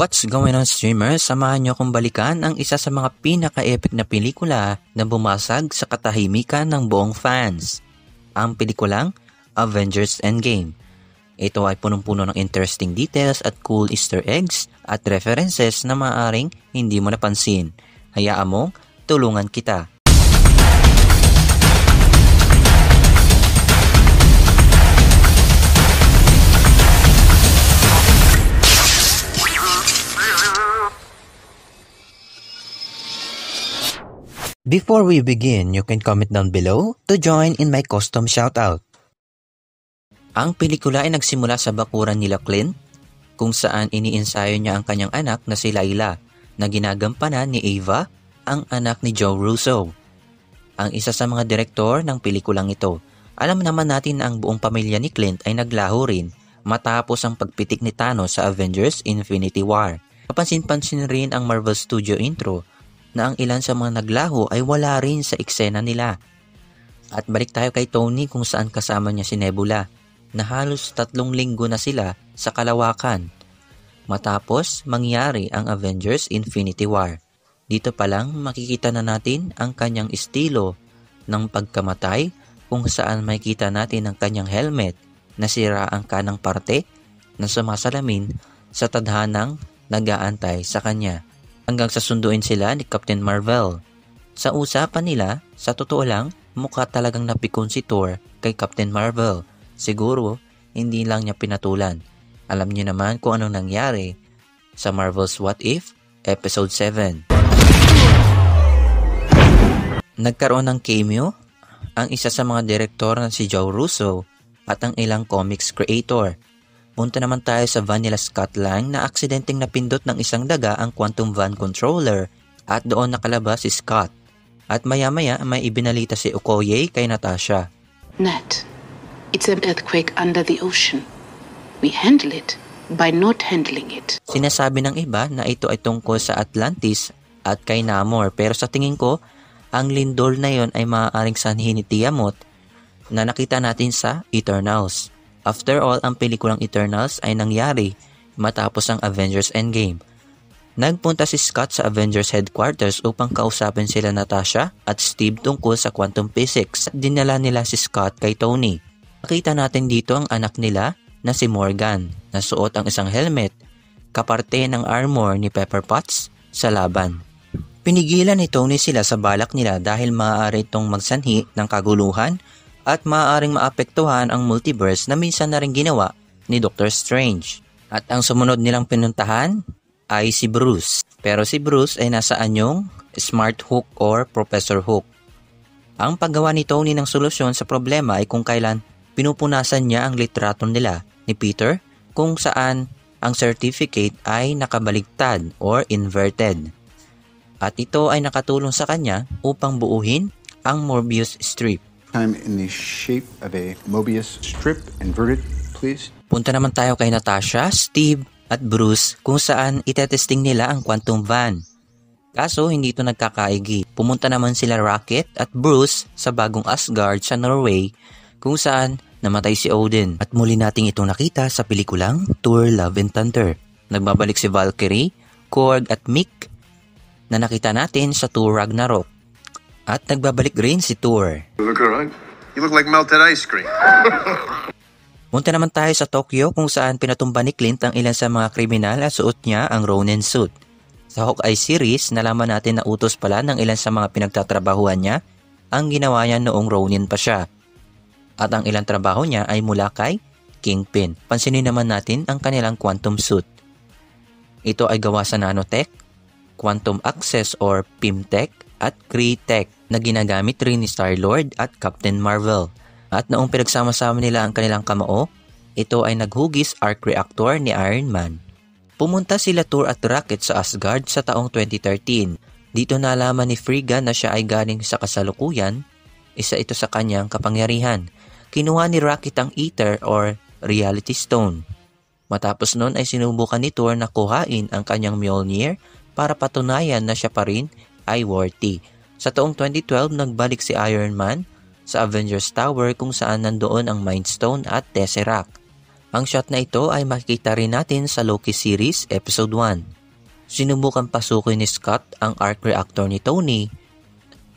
What's going on, streamers? Samahan niyo akong balikan ang isa sa mga pinaka-epic na pelikula na bumasag sa katahimikan ng buong fans. Ang pelikulang Avengers Endgame. Ito ay punong-puno ng interesting details at cool Easter eggs at references na maaaring hindi mo napansin. Hayaan mong tulungan kita. Before we begin, you can comment down below to join in my custom shoutout. Ang pelikula ay nagsimula sa bakuran nila Clint, kung saan iniensayo niya ang kanyang anak na si Layla, na ginagampanan ni Ava, ang anak ni Joe Russo. Ang isa sa mga direktor ng pelikulang ito. Alam naman natin na ang buong pamilya ni Clint ay naglaho rin matapos ang pagpitik ni Thanos sa Avengers Infinity War. Kapansin-pansin rin ang Marvel Studio intro na ang ilan sa mga naglaho ay wala rin sa eksena nila. At balik tayo kay Tony kung saan kasama niya si Nebula, na halos 3 linggo na sila sa kalawakan matapos mangyari ang Avengers Infinity War. Dito pa lang makikita na natin ang kanyang estilo ng pagkamatay, kung saan makikita natin ang kanyang helmet na sira ang kanang parte na sumasalamin sa tadhanang nag-aantay sa kanya. Hanggang sa sunduin sila ni Captain Marvel. Sa usapan nila, sa totoo lang, mukha talagang napikon si Thor kay Captain Marvel. Siguro, hindi lang niya pinatulan. Alam niyo naman kung anong nangyari sa Marvel's What If, Episode 7. Nagkaroon ng cameo ang isa sa mga direktor na si Joe Russo at ang ilang comics creator. Punta naman tayo sa Vanilla Scott Lang na aksidenteng napindot ng isang daga ang Quantum Van Controller at doon nakalabas si Scott. At maya-maya may ibinalita si Okoye kay Natasha. Nat, it's an earthquake under the ocean. We handle it by not handling it. Sinasabi ng iba na ito ay tungkol sa Atlantis at kay Namor, pero sa tingin ko, ang lindol na yon ay maaaring sanhin ni Tiamat na nakita natin sa Eternals. After all, ang pelikulang Eternals ay nangyari matapos ang Avengers Endgame. Nagpunta si Scott sa Avengers Headquarters upang kausapin sila Natasha at Steve tungkol sa quantum physics. Dinala nila si Scott kay Tony. Nakita natin dito ang anak nila na si Morgan, na suot ang isang helmet, kaparte ng armor ni Pepper Potts sa laban. Pinigilan ni Tony sila sa balak nila dahil maaari itong magsanhi ng kaguluhan at maaaring maapektuhan ang multiverse na minsan na rin ginawa ni Doctor Strange. At ang sumunod nilang pinuntahan ay si Bruce. Pero si Bruce ay nasa anyong Smart Hook or Professor Hook. Ang paggawa ni Tony ng solusyon sa problema ay kung kailan pinupunasan niya ang litrato nila ni Peter, kung saan ang certificate ay nakabaligtad or inverted. At ito ay nakatulong sa kanya upang buuhin ang Mobius strip. Time in the shape of a Mobius strip, inverted, please. Punta naman tayo kay Natasha, Steve at Bruce kung saan itetesting nila ang quantum van. Kaso hindi ito nagkakaigi. Pumunta naman sila Rocket at Bruce sa bagong Asgard sa Norway kung saan namatay si Odin. At muli nating itong nakita sa pelikulang Thor Love and Thunder. Nagbabalik si Valkyrie, Korg at Mick na nakita natin sa Thor Ragnarok. At nagbabalik rin si Thor. You look alright. You look like melted ice cream. Punta naman tayo sa Tokyo kung saan pinatumba ni Clint ang ilan sa mga kriminal at suot niya ang Ronin suit. Sa Hawkeye series, nalaman natin na utos pala ng ilan sa mga pinagtatrabahuan niya ang ginawa niya noong Ronin pa siya. At ang ilang trabaho niya ay mula kay Kingpin. Pansinin naman natin ang kanilang quantum suit. Ito ay gawa sa nanotech, quantum access or PIMTech, at Kree-Tech na ginagamit rin ni Star-Lord at Captain Marvel. At noong pinagsama-sama nila ang kanilang kamao, ito ay naghugis arc reactor ni Iron Man. Pumunta sila Thor at Rocket sa Asgard sa taong 2013. Dito nalaman ni Frigga na siya ay galing sa kasalukuyan, isa ito sa kanyang kapangyarihan. Kinuha ni Rocket ang Ether or Reality Stone. Matapos nun ay sinubukan ni Thor na kuhain ang kanyang Mjolnir para patunayan na siya pa rin ay worthy. Sa taong 2012, nagbalik si Iron Man sa Avengers Tower kung saan nandoon ang Mind Stone at Tesseract. Ang shot na ito ay makikita rin natin sa Loki series episode 1. Sinubukan pasukin ni Scott ang arc reactor ni Tony.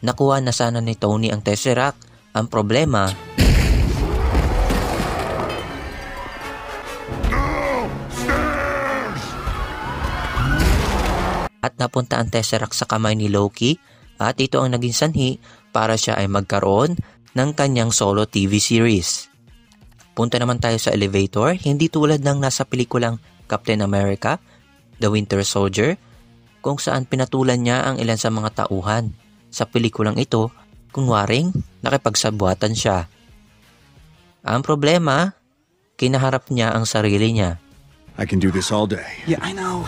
Nakuha na sana ni Tony ang Tesseract. Ang problema, at napunta ang Tesseract sa kamay ni Loki at ito ang naging sanhi para siya ay magkaroon ng kanyang solo TV series. Punta naman tayo sa elevator, hindi tulad ng nasa pelikulang Captain America, The Winter Soldier, kung saan pinatulan niya ang ilan sa mga tauhan. Sa pelikulang ito, kunwaring nakipagsabuatan siya. Ang problema, kinaharap niya ang sarili niya. I can do this all day. Yeah, I know.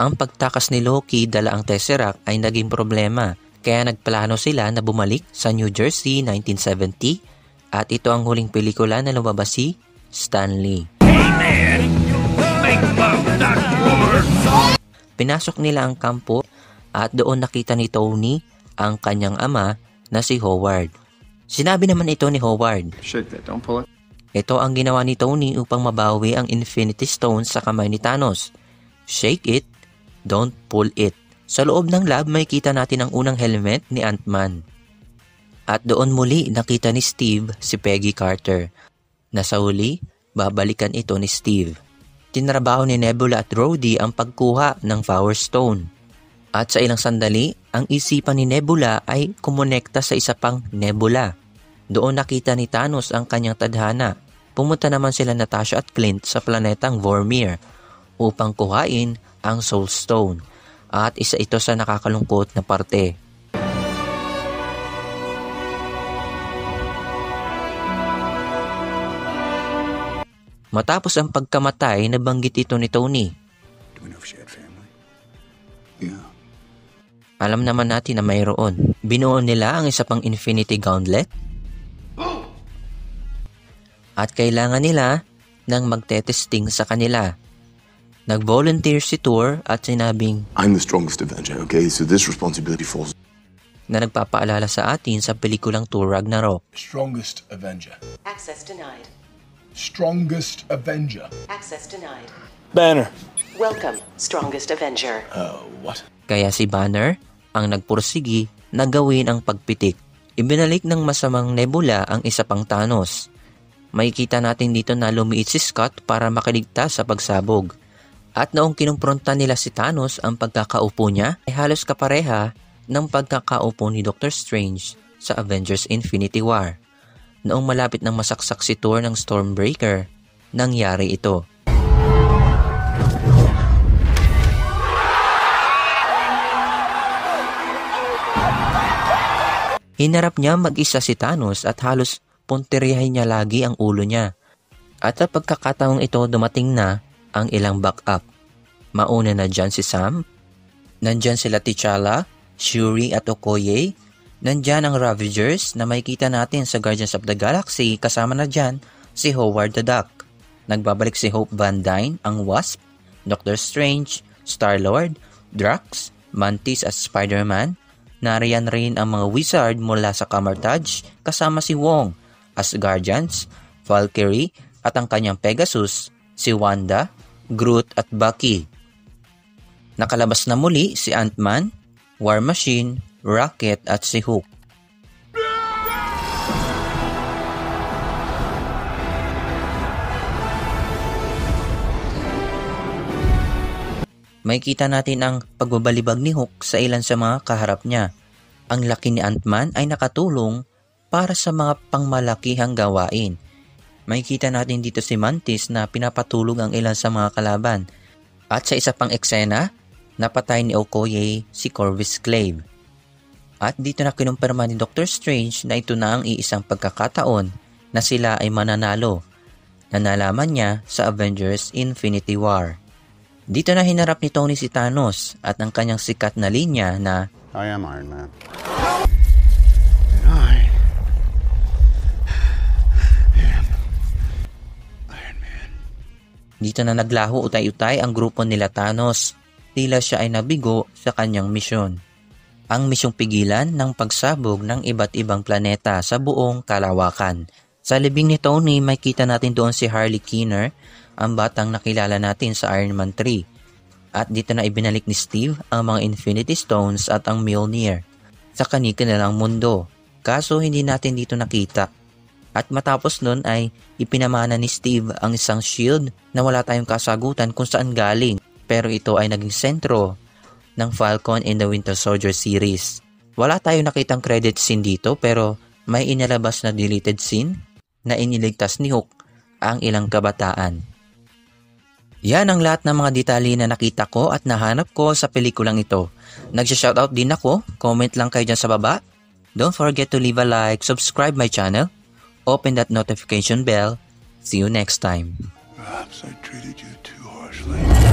Ang pagtakas ni Loki dala ang Tesseract ay naging problema, kaya nagplano sila na bumalik sa New Jersey 1970 at ito ang huling pelikula na lumabas si Stan Lee. Pinasok nila ang kampo at doon nakita ni Tony ang kanyang ama na si Howard. Sinabi naman ito ni Howard, Shake that, don't pull it. ito ang ginawa ni Tony upang mabawi ang Infinity Stones sa kamay ni Thanos. Shake it, don't pull it. Sa loob ng lab may kita natin ang unang helmet ni Ant-Man. At doon muli nakita ni Steve si Peggy Carter. Nasa huli, babalikan ito ni Steve. Tinrabaho ni Nebula at Rhodey ang pagkuha ng Power Stone. At sa ilang sandali, ang isipan ni Nebula ay kumonekta sa isa pang nebula. Doon nakita ni Thanos ang kanyang tadhana. Pumunta naman sila Natasha at Clint sa planetang Vormir upang kuhain ang Soul Stone. At isa ito sa nakakalungkot na parte. Matapos ang pagkamatay, nabanggit ito ni Tony. Do we know if she had family? Yeah. Alam naman natin na mayroon. Binuo nila ang isa pang Infinity Gauntlet. At kailangan nila ng magtetesting sa kanila. Nag-volunteer si Thor at sinabing I'm the strongest Avenger, okay? So this responsibility falls. na nagpapaalala sa atin sa pelikulang Thor Ragnarok. Strongest Avenger. Access denied. Strongest Avenger. Access denied. Banner. Welcome, Strongest Avenger. What? Kaya si Banner ang nagpursigi na gawin ang pagpitik. Ibinalik ng masamang Nebula ang isa pang Thanos. Makikita natin dito na lumiit si Scott para makaligtas sa pagsabog. At noong kinumpronta nila si Thanos, ang pagkakaupo niya ay halos kapareha ng pagkakaupo ni Doctor Strange sa Avengers Infinity War. Noong malapit nang masaksak si Thor ng Stormbreaker, nangyari ito. Hinarap niya mag-isa si Thanos at halos punteriyahin niya lagi ang ulo niya. At sa pagkakataong ito dumating na ang ilang backup. Mauna na dyan si Sam, nandyan sila T'Challa, Shuri at Okoye, nandyan ang Ravagers na makikita natin sa Guardians of the Galaxy, kasama na dyan si Howard the Duck. Nagbabalik si Hope Van Dyne, ang Wasp, Doctor Strange, Star-Lord, Drax, Mantis at Spider-Man. Nariyan rin ang mga wizard mula sa Camartage kasama si Wong as Guardians, Valkyrie at ang kanyang Pegasus, si Wanda, Groot at Bucky. Nakalabas na muli si Ant-Man, War Machine, Rocket at si Hulk. Makikita natin ang pagbabalibag ni Hulk sa ilan sa mga kaharap niya. Ang laki ni Ant-Man ay nakatulong para sa mga pangmalakihang gawain. Makikita natin dito si Mantis na pinapatulog ang ilan sa mga kalaban. At sa isa pang eksena, napatay ni Okoye si Corvus Glaive. At dito na kinumpirma ni Doctor Strange na ito na ang iisang pagkakataon na sila ay mananalo na nalaman niya sa Avengers Infinity War. Dito na hinarap ni Tony si Thanos at ang kanyang sikat na linya na I am Iron Man. And I am Iron Man. dito na naglaho utay-utay ang grupo nila Thanos. Tila siya ay nabigo sa kanyang misyon. Ang misyong pigilan ng pagsabog ng iba't ibang planeta sa buong kalawakan. Sa libing ni Tony, may kita natin doon si Harley Keener, ang batang nakilala natin sa Iron Man 3. At dito na ibinalik ni Steve ang mga Infinity Stones at ang Mjolnir sa kanilang mundo. Kaso hindi natin dito nakita. At matapos nun ay ipinamana ni Steve ang isang shield na wala tayong kasagutan kung saan galing. Pero ito ay naging sentro ng Falcon in the Winter Soldier series. Wala tayong nakitang credit scene dito pero may inilabas na deleted scene na iniligtas ni Hook ang ilang kabataan. Yan ang lahat ng mga detalye na nakita ko at nahanap ko sa pelikulang ito. Nagsha-shoutout din ako, comment lang kayo dyan sa baba. Don't forget to leave a like, subscribe my channel, open that notification bell. See you next time. Perhaps I treated you too harshly.